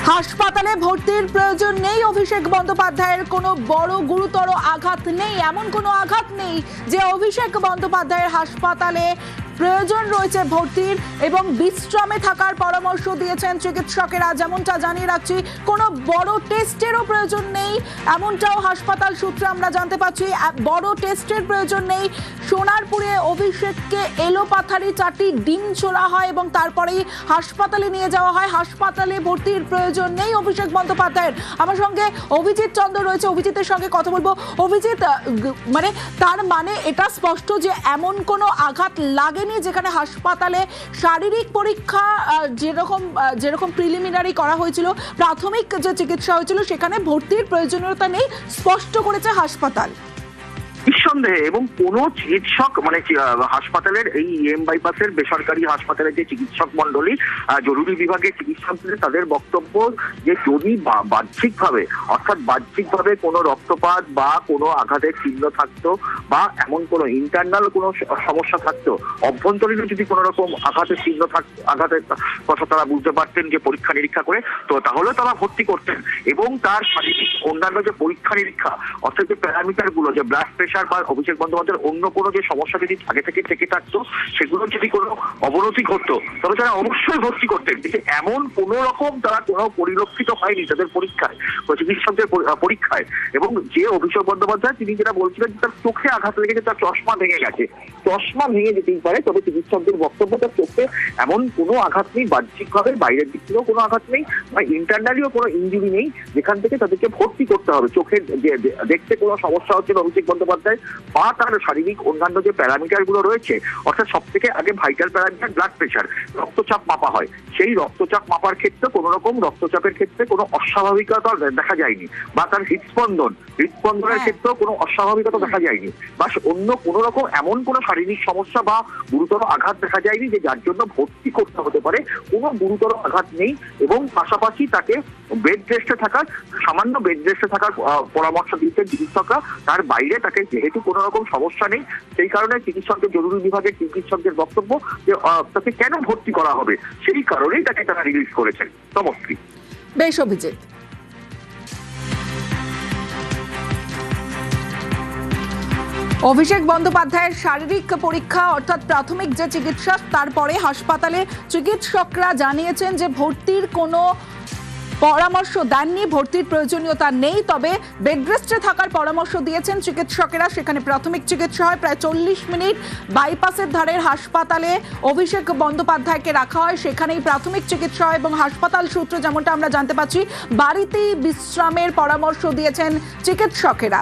হাসপাতালে ভর্তির প্রয়োজন নেই। অভিষেক বন্দ্যোপাধ্যায়ের কোনো বড় গুরুতর আঘাত নেই, এমন কোনো আঘাত নেই যে অভিষেক বন্দ্যোপাধ্যায়ের হাসপাতালে প্রয়োজন রয়েছে ভর্তির এবং বিশ্রামে থাকার পরামর্শ দিয়েছেন চিকিৎসকেরা। যেমনটা জানিয়ে রাখছি, কোনো বড় টেস্টেরও প্রয়োজন নেই, এমনটাও হাসপাতাল সূত্রে আমরা জানতে পারছি। বড় টেস্টের প্রয়োজন নেই। সোনারপুরে অভিষেককে এলোপাথারি 4টি ডিম ছোড়া হয় এবং তারপরেই হাসপাতালে নিয়ে যাওয়া হয়। হাসপাতালে ভর্তির প্রয়োজন নেই অভিষেক বন্দ্যোপাধ্যায়ের। আমার সঙ্গে অভিজিৎ চন্দ্র রয়েছে, অভিজিতের সঙ্গে কথা বলবো। অভিজিৎ, মানে তার মানে এটা স্পষ্ট যে এমন কোনো আঘাত লাগে যেখানে হাসপাতালে শারীরিক পরীক্ষা যেরকম প্রিলিমিনারি করা হয়েছিল, প্রাথমিক যে চিকিৎসা হয়েছিল, সেখানে ভর্তির প্রয়োজনীয়তা নেই, স্পষ্ট করেছে হাসপাতাল। নিঃসন্দেহে, এবং কোনো চিকিৎসক মানে হাসপাতালের এই বাইপাসের বেসরকারি হাসপাতালের যে চিকিৎসক মন্ডলী, জরুরি বিভাগের চিকিৎসকদের তাদের বক্তব্য যে যদি বাহ্যিকভাবে কোনো রক্তপাত বা কোনো আঘাতের চিহ্ন থাকতো বা এমন কোনো ইন্টারনাল কোনো সমস্যা থাকতো, অভ্যন্তরীণ যদি কোনো রকম আঘাতের চিহ্ন থাকতো, আঘাতের কথা তারা বুঝতে পারতেন যে পরীক্ষা নিরীক্ষা করে, তো তাহলে তারা ভর্তি করতেন। এবং তার শারীরিক অন্যান্য যে পরীক্ষা নিরীক্ষা, অর্থাৎ যে প্যারামিটার গুলো, যে ব্লাড প্রেশার বা অভিষেক বন্দ্যোপাধ্যায়ের অন্য কোনো যে সমস্যা যদি আগে থেকে থাকতো, সেগুলো যদি কোনো অবনতি ঘটতো, তবে তারা অবশ্যই ভর্তি করতেন। কিন্তু এমন কোনো রকম তারা কোনো পরিলক্ষিত হয়নি তাদের পরীক্ষায়, চিকিৎসকদের পরীক্ষায়। এবং যে অভিষেক বন্দ্যোপাধ্যায়, তিনি যেটা বলছিলেন তার চোখে আঘাত লেগেছে, তার চশমা ভেঙে গেছে। চশমা ভেঙে যেতেই পারে, তবে চিকিৎসকদের বক্তব্য তার চোখে এমন কোনো আঘাত নেই, বাহ্যিকভাবে বাইরের দিক থেকেও কোনো আঘাত নেই বা ইন্টারনালিও কোনো ইনজুরি নেই, যেখান থেকে তাদেরকে ভর্তি করতে হবে। চোখের যে দেখতে কোনো সমস্যা হচ্ছে অভিষেক বন্দ্যোপাধ্যায় বা তার শারীরিক অন্যান্য যে প্যারামিটার গুলো রয়েছে, অর্থাৎ সব থেকে আগে ভাইটাল প্যারামিটার ব্লাড প্রেশার, রক্তচাপ মাপা হয়। সেই রক্তচাপ মাপার ক্ষেত্রে কোনো রকম রক্তচাপের ক্ষেত্রে কোনো অস্বাভাবিকতা দেখা যায়নি, বা তার হৃদস্পন্দনের ক্ষেত্রেও কোনো অস্বাভাবিকতা দেখা যায়নি, বা অন্য কোনো রকম এমন কোনো শারীরিক সমস্যা বা গুরুতর আঘাত দেখা যায়নি যে যার জন্য ভর্তি করতে হতে পারে। কোনো গুরুতর আঘাত নেই। এবং পাশাপাশি তাকে সামান্য বেড রেস্টে থাকার পরামর্শ দিচ্ছেন চিকিৎসকরা। তার বাইরে তাকে যেহেতু কোনো রকম সমস্যা নেই, সেই কারণে চিকিৎসকদের জরুরি বিভাগের চিকিৎসকদের বক্তব্য যে তাকে কেন ভর্তি করা হবে, সেই কারণেই তাকে তারা রিলিজ করেছেন। তমশ্রী। বেশ অভিজিৎ। অভিষেক বন্দ্যোপাধ্যায়ের শারীরিক পরীক্ষা অর্থাৎ প্রাথমিক যে চিকিৎসা, তারপরে হাসপাতালে চিকিৎসকরা জানিয়েছেন যে ভর্তির কোনো পরামর্শ দেননি, ভর্তির প্রয়োজনীয়তা নেই, তবে বেড রেস্টে থাকার পরামর্শ দিয়েছেন চিকিৎসকেরা। সেখানে প্রাথমিক চিকিৎসা হয়। প্রায় 40 মিনিট বাইপাসের ধারের হাসপাতালে অভিষেক বন্দ্যোপাধ্যায়কে রাখা হয়, সেখানেই প্রাথমিক চিকিৎসা হয়। এবং হাসপাতাল সূত্রে যেমনটা আমরা জানতে পারছি, বাড়িতেই বিশ্রামের পরামর্শ দিয়েছেন চিকিৎসকেরা।